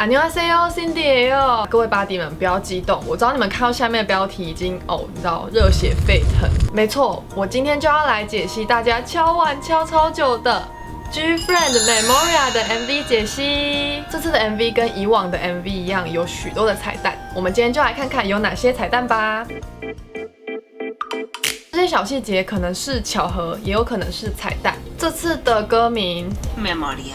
안녕하세요 Cindy哟，各位巴迪们不要激动，我知道你们看到下面的标题已经你知道热血沸腾。没错，我今天就要来解析大家敲碗敲超久的 GFriend Memoria 的 MV 解析。这次的 MV 跟以往的 MV 一样，有许多的彩蛋，我们今天就来看看有哪些彩蛋吧。这些小细节可能是巧合，也有可能是彩蛋。这次的歌名 Memoria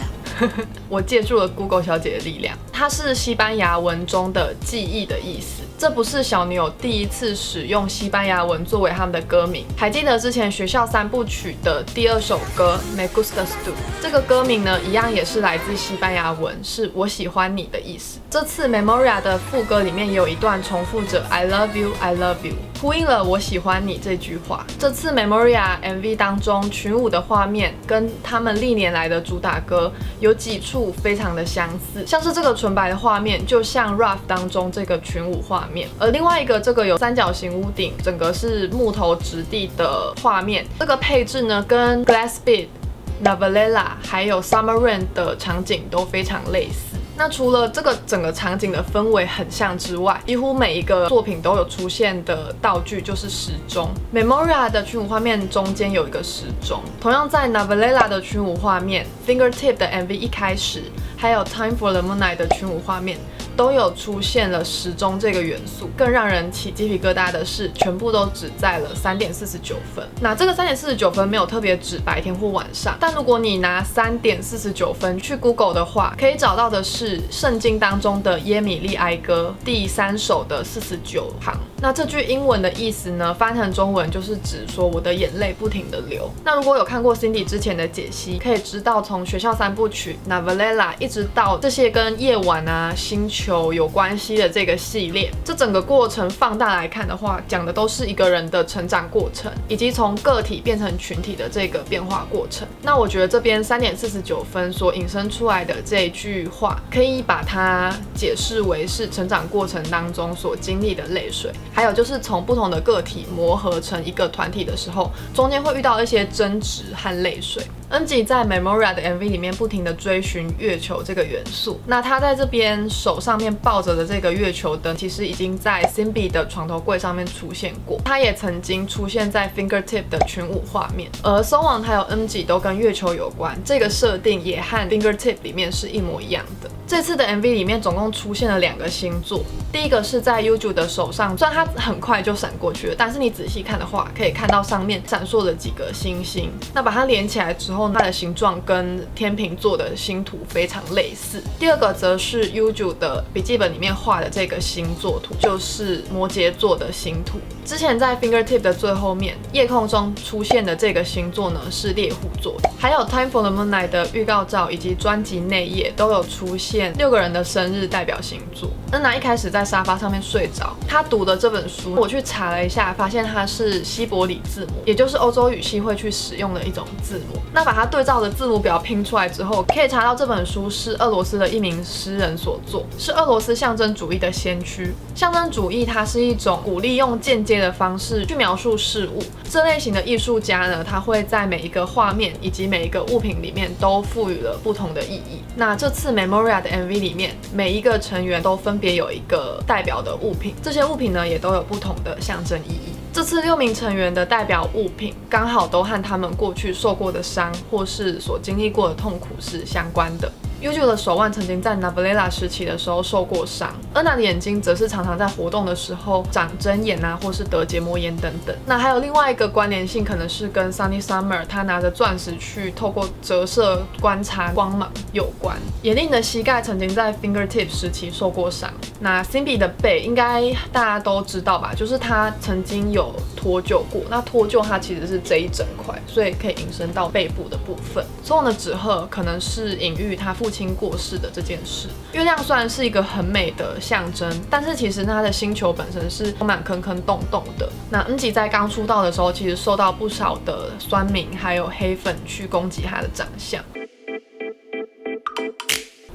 我借助了 Google 小姐的力量，它是西班牙文中的记忆的意思。这不是小牛第一次使用西班牙文作为他们的歌名，还记得之前学校三部曲的第二首歌 Me Gustas Tu， 这个歌名呢一样也是来自西班牙文，是我喜欢你的意思。这次 Memoria 的副歌里面也有一段重复着 I love you, I love you， 呼应了我喜欢你这句话。这次 Memoria MV 当中群舞的画面跟他们历年来的主打歌有几处非常的相似，像是这个纯白的画面就像 Rough 当中这个群舞画面，而另外一个这个有三角形屋顶，整个是木头质地的画面，这个配置呢跟 Glass Beat、Navalella 还有 Summer Rain 的场景都非常类似。那除了这个整个场景的氛围很像之外，几乎每一个作品都有出现的道具就是时钟。Memoria 的群舞画面中间有一个时钟，同样在 Navalella 的群舞画面、Fingertip 的 MV 一开始，还有 Time for the Moonlight 的群舞画面，都有出现了时钟这个元素。更让人起鸡皮疙瘩的是，全部都只在了3点49分。那这个3点49分没有特别指白天或晚上，但如果你拿3点49分去 Google 的话，可以找到的是圣经当中的耶米利哀歌第3首的49行。那这句英文的意思呢，翻成中文就是指说我的眼泪不停的流。那如果有看过 Cindy 之前的解析，可以知道从学校三部曲 Navalella 一直到这些跟夜晚啊、星球有关系的这个系列，这整个过程放大来看的话，讲的都是一个人的成长过程，以及从个体变成群体的这个变化过程。那我觉得这边3点49分所引申出来的这一句话，可以把它解释为是成长过程当中所经历的泪水，还有就是从不同的个体磨合成一个团体的时候，中间会遇到一些争执和泪水。恩吉在 Memoria 的 MV 里面不停的追寻月球这个元素，那他在这边手上面抱着的这个月球灯，其实已经在 Simbi 的床头柜上面出现过，他也曾经出现在 Fingertip 的群舞画面，而松王还有恩吉都跟月球有关，这个设定也和 Fingertip 里面是一模一样的。这次的 MV 里面总共出现了2个星座，第一个是在 Yuju 的手上，虽然它很快就闪过去了，但是你仔细看的话，可以看到上面闪烁了几个星星。那把它连起来之后，它的形状跟天秤座的星图非常类似。第二个则是 Yuju 的笔记本里面画的这个星座图，就是摩羯座的星图。之前在 Fingertip 的最后面，夜空中出现的这个星座呢是猎户座，还有 Time for the Moonlight 的预告照以及专辑内页都有出现6个人的生日代表星座。恩娜一开始在沙发上面睡着，她读的这本书，我去查了一下，发现它是西伯里字母，也就是欧洲语系会去使用的一种字母。那把它对照的字母表拼出来之后，可以查到这本书是俄罗斯的一名诗人所作，是俄罗斯象征主义的先驱。象征主义它是一种鼓励用间接的方式去描述事物，这类型的艺术家呢，他会在每一个画面以及每一个物品里面都赋予了不同的意义。那这次 Memoria 的 MV 里面，每一个成员都分别有一个代表的物品，这些物品呢也都有不同的象征意义。这次6名成员的代表物品刚好都和他们过去受过的伤或是所经历过的痛苦是相关的。Yuju 的手腕曾经在 Navalella 时期的时候受过伤，恩娜的眼睛则是常常在活动的时候长针眼啊，或是得结膜炎等等。那还有另外一个关联性，可能是跟 Sunny Summer 他拿着钻石去透过折射观察光芒有关。野令的膝盖曾经在 Fingertip 时期受过伤。那 Simbi 的背应该大家都知道吧，就是他曾经有脱臼过，那脱臼它其实是这一整块，所以可以引申到背部的部分。松王的纸鹤可能是隐喻他父亲过世的这件事。月亮虽然是一个很美的象征，但是其实它的星球本身是充满坑坑洞洞的。那恩吉在刚出道的时候，其实受到不少的酸民还有黑粉去攻击他的长相。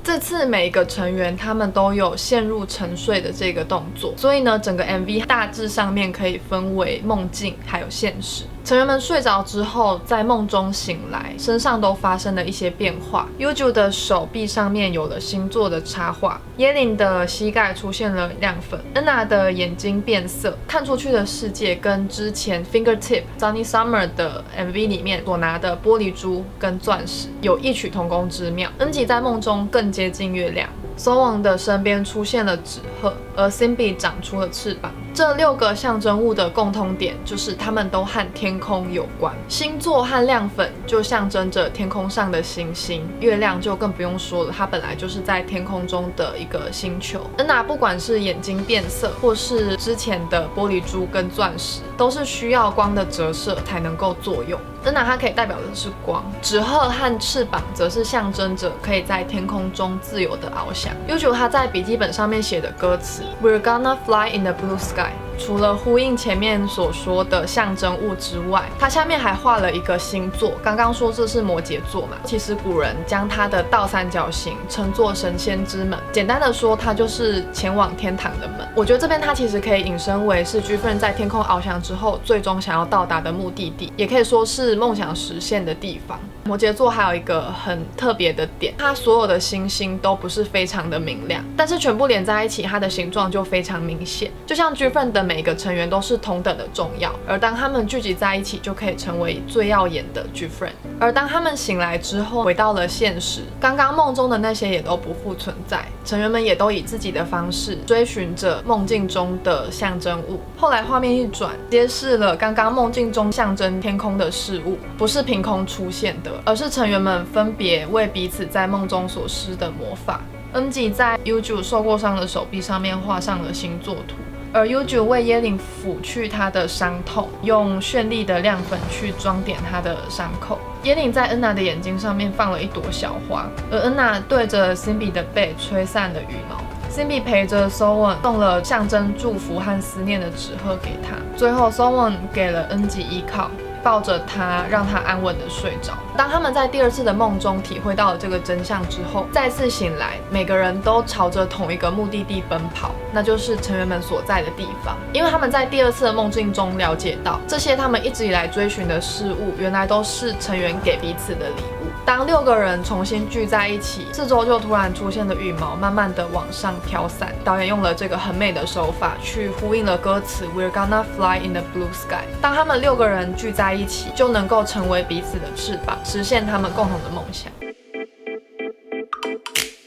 这次每一个成员他们都有陷入沉睡的这个动作，所以呢，整个 MV 大致上面可以分为梦境还有现实。成员们睡着之后，在梦中醒来，身上都发生了一些变化。Yuju 的手臂上面有了星座的插画，耶琳的膝盖出现了亮粉，恩娜的眼睛变色，看出去的世界跟之前 Fingertip Johnny Summer 的 MV 里面所拿的玻璃珠跟钻石有异曲同工之妙。恩吉在梦中更接近月亮。Sowon 的身边出现了纸鹤，而 Simbi 长出了翅膀。这6个象征物的共通点就是它们都和天空有关。星座和亮粉就象征着天空上的星星，月亮就更不用说了，它本来就是在天空中的一个星球。恩娜不管是眼睛变色，或是之前的玻璃珠跟钻石，都是需要光的折射才能够作用。恩娜它可以代表的是光，纸鹤和翅膀则是象征着可以在天空中自由的翱翔。Yuju 他在笔记本上面写的歌词 We're gonna fly in the blue sky， 除了呼应前面所说的象征物之外，它下面还画了一个星座。刚刚说这是摩羯座嘛，其实古人将它的倒三角形称作神仙之门，简单的说，它就是前往天堂的门。我觉得这边它其实可以引申为是 Gfriend 在天空翱翔之后，最终想要到达的目的地，也可以说是梦想实现的地方。摩羯座还有一个很特别的点，它所有的星星都不是非常的明亮，但是全部连在一起，它的形状就非常明显。就像 Gfriend 的每个成员都是同等的重要，而当他们聚集在一起，就可以成为最耀眼的 Gfriend。而当他们醒来之后，回到了现实，刚刚梦中的那些也都不复存在，成员们也都以自己的方式追寻着梦境中的象征物。后来画面一转，揭示了刚刚梦境中象征天空的事物不是凭空出现的，而是成员们分别为彼此在梦中所施的魔法。恩吉在 Yuju 受过伤的手臂上面画上了星座图，而 Yuju 为耶琳抚去她的伤痛，用绚丽的亮粉去装点她的伤口。耶琳在恩娜的眼睛上面放了一朵小花，而恩娜对着 Simbi 的背吹散了羽毛。Simbi 陪着 Sowon 送了象征祝福和思念的纸鹤给他。最后 Sowon 给了恩吉依靠，抱着他，让他安稳的睡着。当他们在第2次的梦中体会到了这个真相之后，再次醒来，每个人都朝着同一个目的地奔跑，那就是成员们所在的地方。因为他们在第2次的梦境中了解到，这些他们一直以来追寻的事物，原来都是成员给彼此的礼物。当6个人重新聚在一起，四周就突然出现了羽毛，慢慢的往上飘散。导演用了这个很美的手法，去呼应了歌词 We're gonna fly in the blue sky。当他们6个人聚在一起，就能够成为彼此的翅膀，实现他们共同的梦想。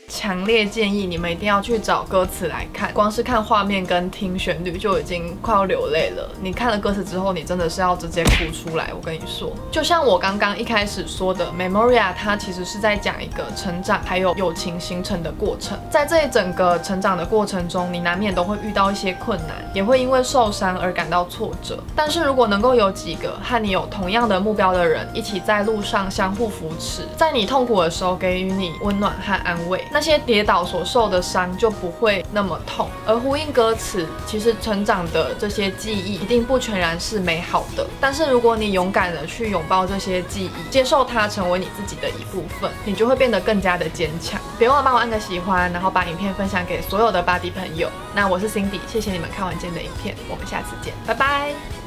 强烈建议你们一定要去找歌词来看，光是看画面跟听旋律就已经快要流泪了。你看了歌词之后，你真的是要直接哭出来。我跟你说，就像我刚刚一开始说的 ，Memoria 它其实是在讲一个成长还有友情形成的过程。在这一整个成长的过程中，你难免都会遇到一些困难，也会因为受伤而感到挫折。但是如果能够有几个和你有同样的目标的人一起在路上相互扶持，在你痛苦的时候给予你温暖和安慰，那些跌倒所受的伤就不会那么痛。而呼应歌词，其实成长的这些记忆一定不全然是美好的，但是如果你勇敢的去拥抱这些记忆，接受它成为你自己的一部分，你就会变得更加的坚强。别忘了帮我按个喜欢，然后把影片分享给所有的 Buddy 朋友。那我是 Cindy， 谢谢你们看完今天的影片，我们下次见，拜拜。